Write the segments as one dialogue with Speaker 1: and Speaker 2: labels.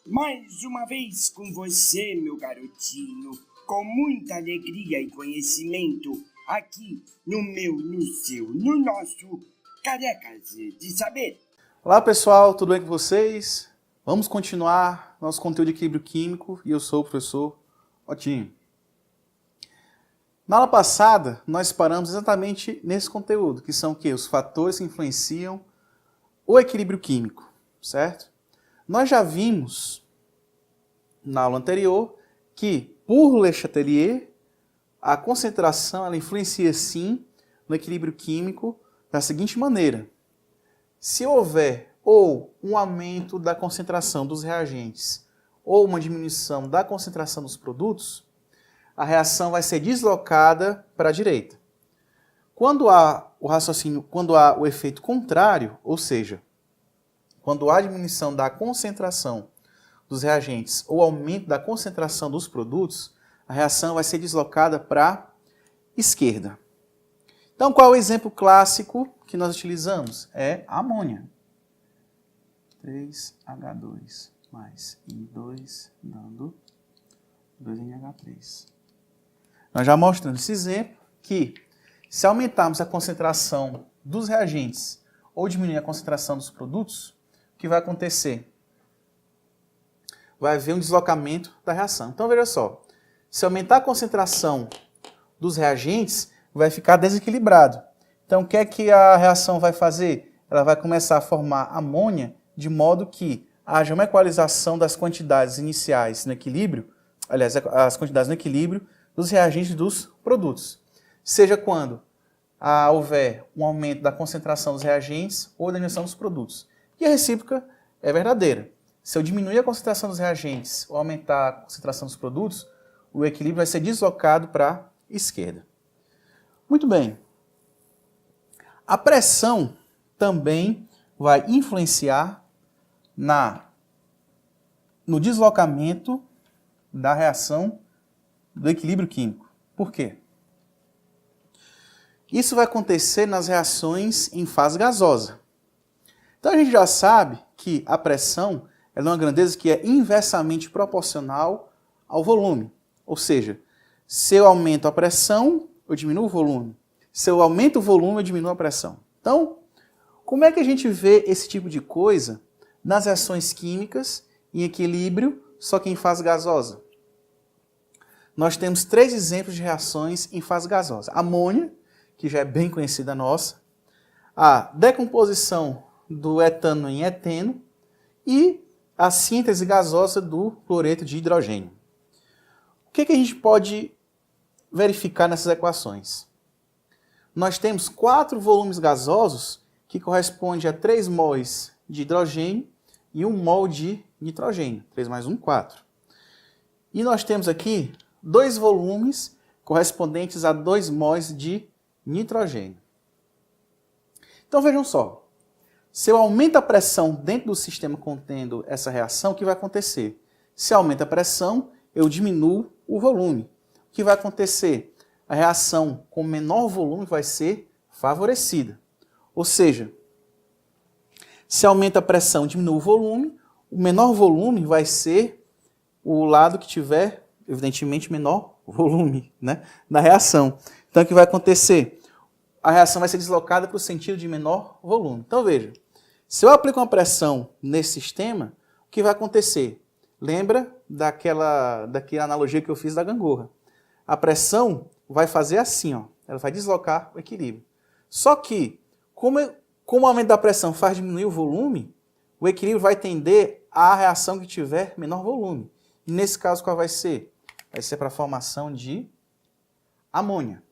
Speaker 1: Mais uma vez com você, meu garotinho, com muita alegria e conhecimento, aqui no meu, no seu, no nosso Carecas de Saber.
Speaker 2: Olá pessoal, tudo bem com vocês? Vamos continuar nosso conteúdo de equilíbrio químico e eu sou o professor Otinho. Na aula passada, nós paramos exatamente nesse conteúdo, que são o quê? Os fatores que influenciam o equilíbrio químico, certo? Nós já vimos na aula anterior que, por Le Chatelier, a concentração ela influencia sim no equilíbrio químico da seguinte maneira. Se houver ou um aumento da concentração dos reagentes ou uma diminuição da concentração dos produtos, a reação vai ser deslocada para a direita. Quando há o efeito contrário, ou seja, quando há diminuição da concentração dos reagentes ou aumento da concentração dos produtos, a reação vai ser deslocada para a esquerda. Então, qual é o exemplo clássico que nós utilizamos? É a amônia. 3H2 mais I2 dando 2NH3. Nós já mostramos esse exemplo que, se aumentarmos a concentração dos reagentes ou diminuir a concentração dos produtos, o que vai acontecer? Vai haver um deslocamento da reação. Então, veja só. Se aumentar a concentração dos reagentes, vai ficar desequilibrado. Então, o que é que a reação vai fazer? Ela vai começar a formar amônia de modo que haja uma equalização das quantidades iniciais no equilíbrio, aliás, as quantidades no equilíbrio dos reagentes dos produtos. Seja quando houver um aumento da concentração dos reagentes ou da diminuição dos produtos. E a recíproca é verdadeira. Se eu diminuir a concentração dos reagentes ou aumentar a concentração dos produtos, o equilíbrio vai ser deslocado para a esquerda. Muito bem. A pressão também vai influenciar no deslocamento da reação do equilíbrio químico. Por quê? Isso vai acontecer nas reações em fase gasosa. Então a gente já sabe que a pressão é uma grandeza que é inversamente proporcional ao volume. Ou seja, se eu aumento a pressão, eu diminuo o volume. Se eu aumento o volume, eu diminuo a pressão. Então, como é que a gente vê esse tipo de coisa nas reações químicas em equilíbrio, só que em fase gasosa? Nós temos 3 exemplos de reações em fase gasosa. Amônia, que já é bem conhecida nossa, a decomposição do etano em eteno e a síntese gasosa do cloreto de hidrogênio. O que a gente pode verificar nessas equações? Nós temos 4 volumes gasosos que correspondem a 3 mols de hidrogênio e 1 mol de nitrogênio. 3 mais 1, 4. E nós temos aqui 2 volumes correspondentes a 2 mols de nitrogênio. Então vejam só. Se eu aumento a pressão dentro do sistema contendo essa reação, o que vai acontecer? Se aumenta a pressão, eu diminuo o volume. O que vai acontecer? A reação com menor volume vai ser favorecida. Ou seja, se aumenta a pressão e diminui o volume, o menor volume vai ser o lado que tiver, evidentemente, menor volume, né, na reação. Então, o que vai acontecer? A reação vai ser deslocada para o sentido de menor volume. Então, veja, se eu aplico uma pressão nesse sistema, o que vai acontecer? Lembra daquela analogia que eu fiz da gangorra. A pressão vai fazer assim, ó, ela vai deslocar o equilíbrio. Só que, como o aumento da pressão faz diminuir o volume, o equilíbrio vai tender à reação que tiver menor volume. E nesse caso, qual vai ser? Vai ser para a formação de amônia.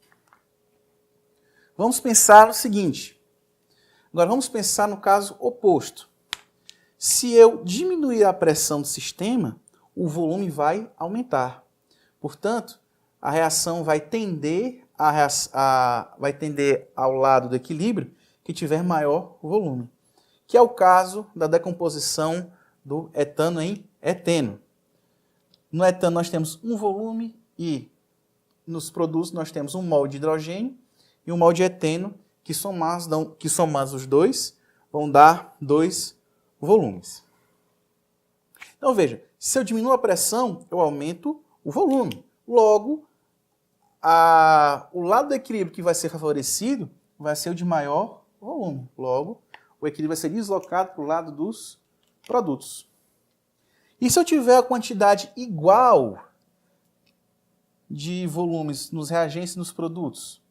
Speaker 2: Vamos pensar no seguinte. Agora vamos pensar no caso oposto. Se eu diminuir a pressão do sistema, o volume vai aumentar. Portanto, a reação vai tender ao lado do equilíbrio que tiver maior volume, que é o caso da decomposição do etano em eteno. No etano nós temos um volume e nos produtos nós temos 1 mol de hidrogênio e 1 mol de eteno, que somados os dois vão dar 2 volumes. Então veja, se eu diminuo a pressão, eu aumento o volume. Logo, o lado do equilíbrio que vai ser favorecido vai ser o de maior volume. Logo, o equilíbrio vai ser deslocado para o lado dos produtos. E se eu tiver a quantidade igual de volumes nos reagentes e nos produtos,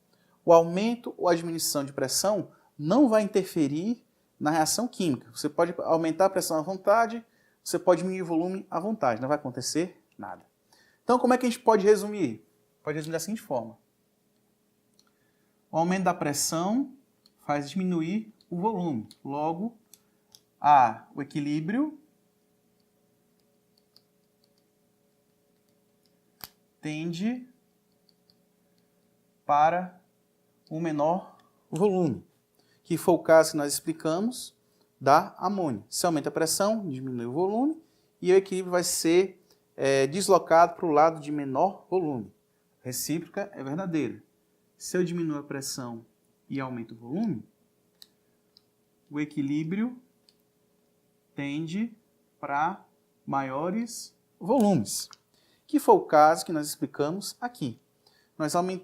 Speaker 2: o aumento ou a diminuição de pressão não vai interferir na reação química. Você pode aumentar a pressão à vontade, você pode diminuir o volume à vontade, não vai acontecer nada. Então, como é que a gente pode resumir? Pode resumir da seguinte forma. O aumento da pressão faz diminuir o volume. Logo, o equilíbrio tende para um menor volume, que foi o caso que nós explicamos da amônia. Se aumenta a pressão, diminui o volume e o equilíbrio vai ser deslocado para o lado de menor volume. Recíproca é verdadeira. Se eu diminuo a pressão e aumento o volume, o equilíbrio tende para maiores volumes, que foi o caso que nós explicamos aqui.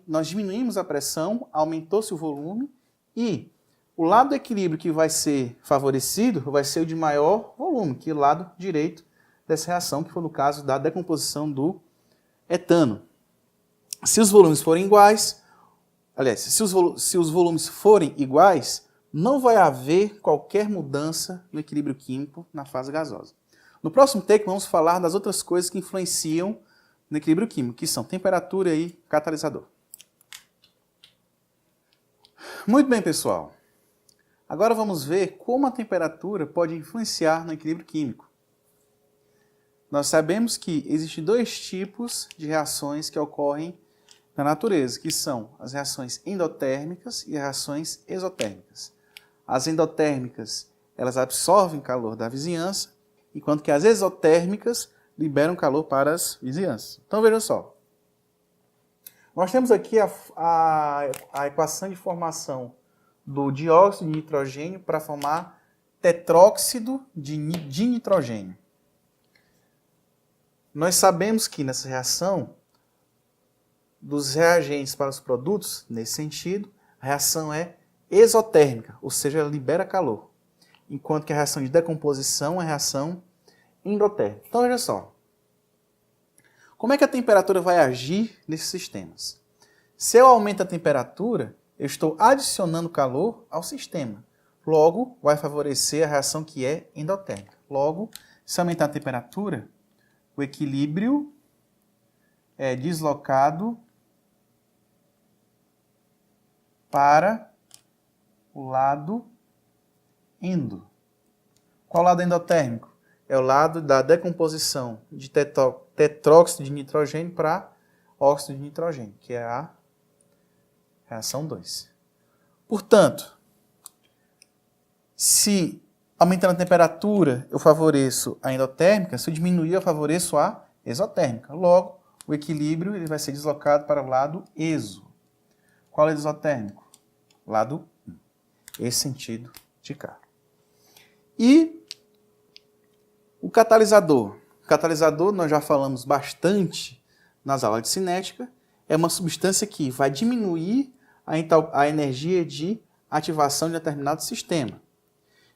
Speaker 2: Nós diminuímos a pressão, aumentou-se o volume e o lado do equilíbrio que vai ser favorecido vai ser o de maior volume, que é o lado direito dessa reação, que foi no caso da decomposição do etano. Se os volumes forem iguais, aliás, se os volumes forem iguais, não vai haver qualquer mudança no equilíbrio químico na fase gasosa. No próximo take, vamos falar das outras coisas que influenciam no equilíbrio químico, que são temperatura e catalisador. Muito bem, pessoal. Agora vamos ver como a temperatura pode influenciar no equilíbrio químico. Nós sabemos que existem dois tipos de reações que ocorrem na natureza, que são as reações endotérmicas e as reações exotérmicas. As endotérmicas, elas absorvem calor da vizinhança, enquanto que as exotérmicas liberam calor para as vizinhanças. Então veja só. Nós temos aqui a equação de formação do dióxido de nitrogênio para formar tetróxido de nitrogênio. Nós sabemos que nessa reação, dos reagentes para os produtos, nesse sentido, a reação é exotérmica, ou seja, ela libera calor. Enquanto que a reação de decomposição é a reação endotérmica. Então, veja só. Como é que a temperatura vai agir nesses sistemas? Se eu aumento a temperatura, eu estou adicionando calor ao sistema. Logo, vai favorecer a reação que é endotérmica. Logo, se aumentar a temperatura, o equilíbrio é deslocado para o lado endo. Qual lado endotérmico? É o lado da decomposição de tetróxido de nitrogênio para óxido de nitrogênio, que é a reação 2. Portanto, se aumentando a temperatura eu favoreço a endotérmica, se eu diminuir eu favoreço a exotérmica. Logo, o equilíbrio ele vai ser deslocado para o lado exo. Qual é o exotérmico? Lado 1. Esse sentido de cá. E o catalisador. O catalisador, nós já falamos bastante nas aulas de cinética, é uma substância que vai diminuir a energia de ativação de determinado sistema.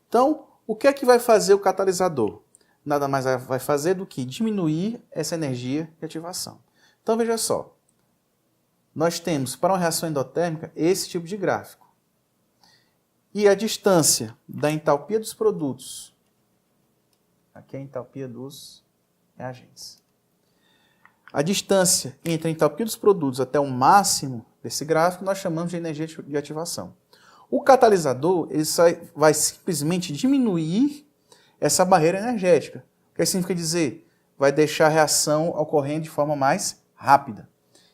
Speaker 2: Então, o que é que vai fazer o catalisador? Nada mais vai fazer do que diminuir essa energia de ativação. Então, veja só. Nós temos, para uma reação endotérmica, esse tipo de gráfico. E a distância da entalpia dos produtos. Aqui é a entalpia dos reagentes. A distância entre a entalpia dos produtos até o máximo desse gráfico nós chamamos de energia de ativação. O catalisador ele vai simplesmente diminuir essa barreira energética. O que significa dizer? Vai deixar a reação ocorrendo de forma mais rápida.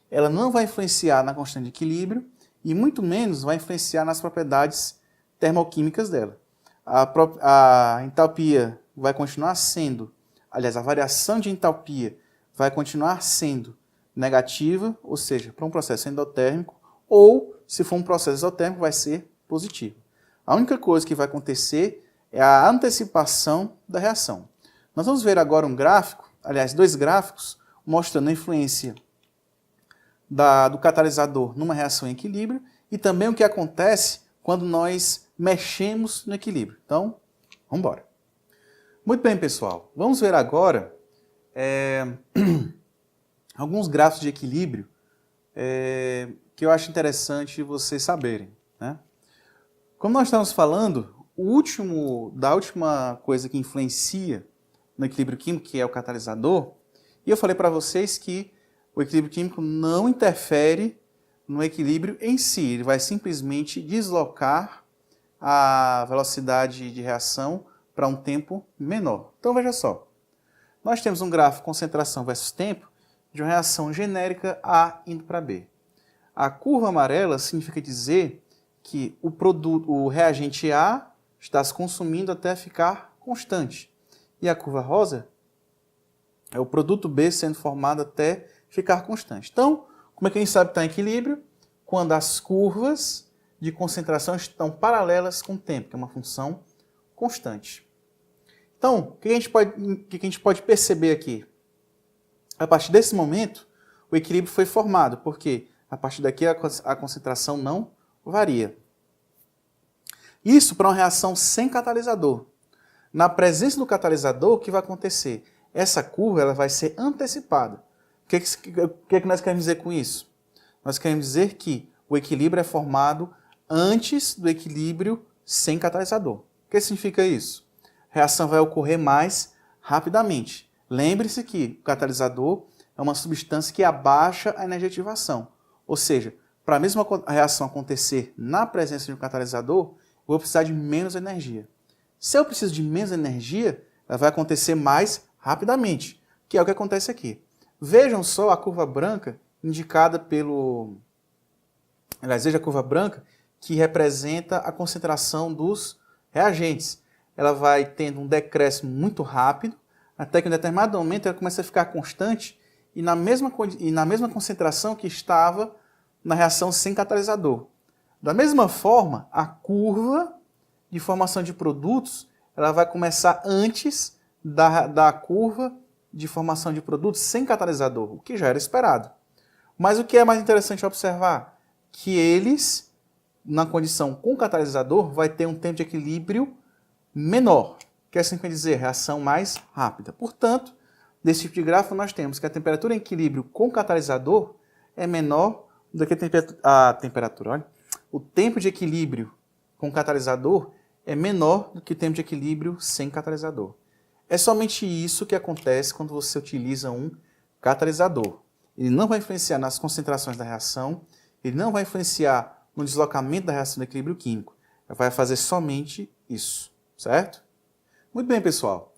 Speaker 2: Ela não vai influenciar na constante de equilíbrio e muito menos vai influenciar nas propriedades termoquímicas dela. A entalpia vai continuar sendo, aliás, a variação de entalpia vai continuar sendo negativa, ou seja, para um processo endotérmico, ou, se for um processo exotérmico, vai ser positivo. A única coisa que vai acontecer é a antecipação da reação. Nós vamos ver agora um gráfico, aliás, dois gráficos, mostrando a influência do catalisador numa reação em equilíbrio e também o que acontece quando nós mexemos no equilíbrio. Então, vamos embora. Muito bem, pessoal. Vamos ver agora alguns gráficos de equilíbrio que eu acho interessante vocês saberem, né? Como nós estamos falando, da última coisa que influencia no equilíbrio químico, que é o catalisador, e eu falei para vocês que o equilíbrio químico não interfere no equilíbrio em si, ele vai simplesmente deslocar a velocidade de reação para um tempo menor. Então veja só, nós temos um gráfico concentração versus tempo de uma reação genérica A indo para B. A curva amarela significa dizer que o reagente A está se consumindo até ficar constante. E a curva rosa é o produto B sendo formado até ficar constante. Então, como é que a gente sabe que está em equilíbrio? Quando as curvas de concentração estão paralelas com o tempo, que é uma função constante. Então, o que a gente pode perceber aqui? A partir desse momento, o equilíbrio foi formado, porque a partir daqui a concentração não varia. Isso para uma reação sem catalisador. Na presença do catalisador, o que vai acontecer? Essa curva ela vai ser antecipada. O que nós queremos dizer com isso? Nós queremos dizer que o equilíbrio é formado antes do equilíbrio sem catalisador. O que significa isso? A reação vai ocorrer mais rapidamente. Lembre-se que o catalisador é uma substância que abaixa a energia de ativação. Ou seja, para a mesma reação acontecer na presença de um catalisador, eu vou precisar de menos energia. Se eu preciso de menos energia, ela vai acontecer mais rapidamente, que é o que acontece aqui. Vejam só a curva branca indicada pelo... Aliás, veja a curva branca que representa a concentração dos reagentes. Ela vai tendo um decréscimo muito rápido, até que em determinado momento ela começa a ficar constante e na mesma concentração que estava na reação sem catalisador. Da mesma forma, a curva de formação de produtos ela vai começar antes da curva de formação de produtos sem catalisador, o que já era esperado. Mas o que é mais interessante observar? Que eles, na condição com catalisador, vai ter um tempo de equilíbrio menor, que assim quer dizer, reação mais rápida. Portanto, nesse tipo de gráfico nós temos que a temperatura em equilíbrio com catalisador é menor do que a temperatura. Olha, o tempo de equilíbrio com catalisador é menor do que o tempo de equilíbrio sem catalisador. É somente isso que acontece quando você utiliza um catalisador. Ele não vai influenciar nas concentrações da reação, ele não vai influenciar no deslocamento da reação do equilíbrio químico. Ele vai fazer somente isso, certo? Muito bem, pessoal.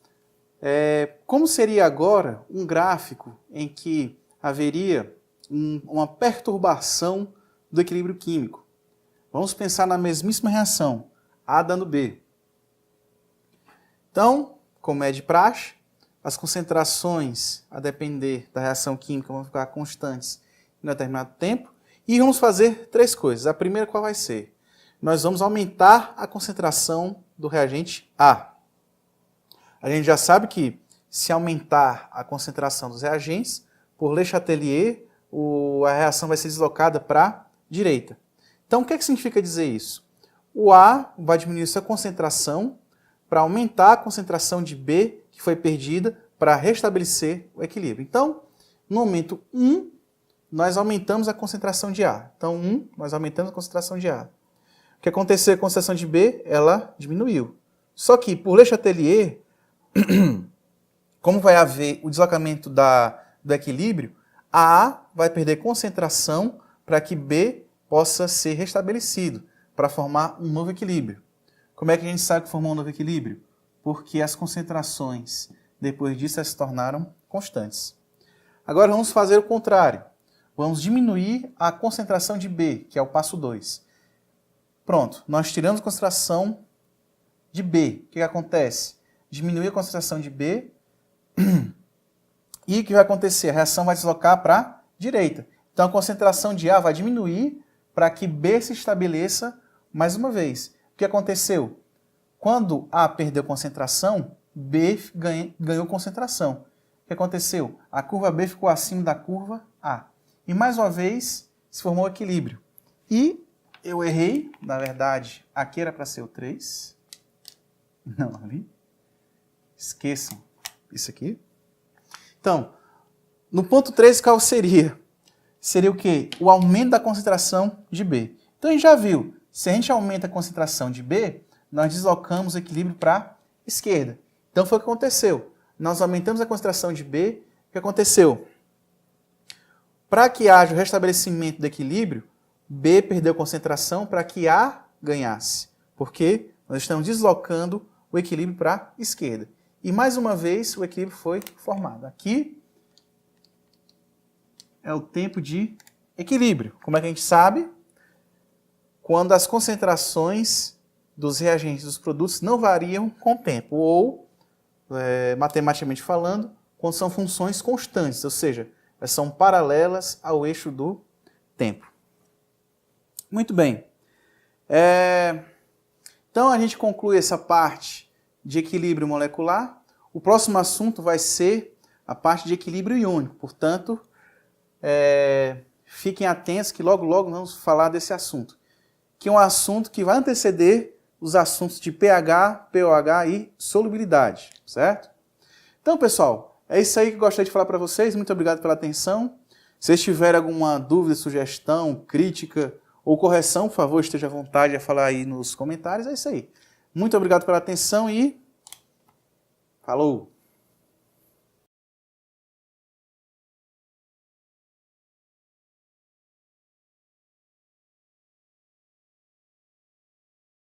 Speaker 2: Como seria agora um gráfico em que haveria uma perturbação do equilíbrio químico? Vamos pensar na mesmíssima reação, A dando B. Então, como é de praxe, as concentrações, a depender da reação química, vão ficar constantes em um determinado tempo. E vamos fazer três coisas. A primeira, qual vai ser? Nós vamos aumentar a concentração do reagente A. A gente já sabe que, se aumentar a concentração dos reagentes, por Le Chatelier, a reação vai ser deslocada para a direita. Então, o que significa dizer isso? O A vai diminuir sua concentração para aumentar a concentração de B, que foi perdida, para restabelecer o equilíbrio. Então, no momento 1, nós aumentamos a concentração de A. Então, 1, nós aumentamos a concentração de A. O que aconteceu com a concentração de B? Ela diminuiu. Só que, por Le Chatelier, como vai haver o deslocamento do equilíbrio, A vai perder concentração para que B possa ser restabelecido, para formar um novo equilíbrio. Como é que a gente sabe que formou um novo equilíbrio? Porque as concentrações, depois disso, se tornaram constantes. Agora vamos fazer o contrário. Vamos diminuir a concentração de B, que é o passo 2. Pronto, nós tiramos a concentração de B. O que acontece? Diminui a concentração de B e o que vai acontecer? A reação vai deslocar para a direita. Então a concentração de A vai diminuir para que B se estabeleça mais uma vez. O que aconteceu? Quando A perdeu concentração, B ganhou concentração. O que aconteceu? A curva B ficou acima da curva A. E mais uma vez se formou equilíbrio. E eu errei, na verdade, aqui era para ser o 3. Não, ali. Esqueçam isso aqui. Então, no ponto 3, qual seria? Seria o quê? O aumento da concentração de B. Então a gente já viu, se a gente aumenta a concentração de B, nós deslocamos o equilíbrio para a esquerda. Então foi o que aconteceu. Nós aumentamos a concentração de B, o que aconteceu? Para que haja o restabelecimento do equilíbrio, B perdeu concentração para que A ganhasse. Porque nós estamos deslocando o equilíbrio para a esquerda. E mais uma vez o equilíbrio foi formado. Aqui é o tempo de equilíbrio. Como é que a gente sabe? Quando as concentrações dos reagentes dos produtos não variam com o tempo. Ou, matematicamente falando, quando são funções constantes, ou seja, elas são paralelas ao eixo do tempo. Muito bem. Então a gente conclui essa parte de equilíbrio molecular. O próximo assunto vai ser a parte de equilíbrio iônico. Portanto, fiquem atentos que logo vamos falar desse assunto. Que é um assunto que vai anteceder os assuntos de pH, pOH e solubilidade, certo? Então, pessoal, é isso aí que eu gostaria de falar para vocês. Muito obrigado pela atenção. Se vocês tiverem alguma dúvida, sugestão, crítica ou correção, por favor, esteja à vontade a falar aí nos comentários. É isso aí. Muito obrigado pela atenção e falou!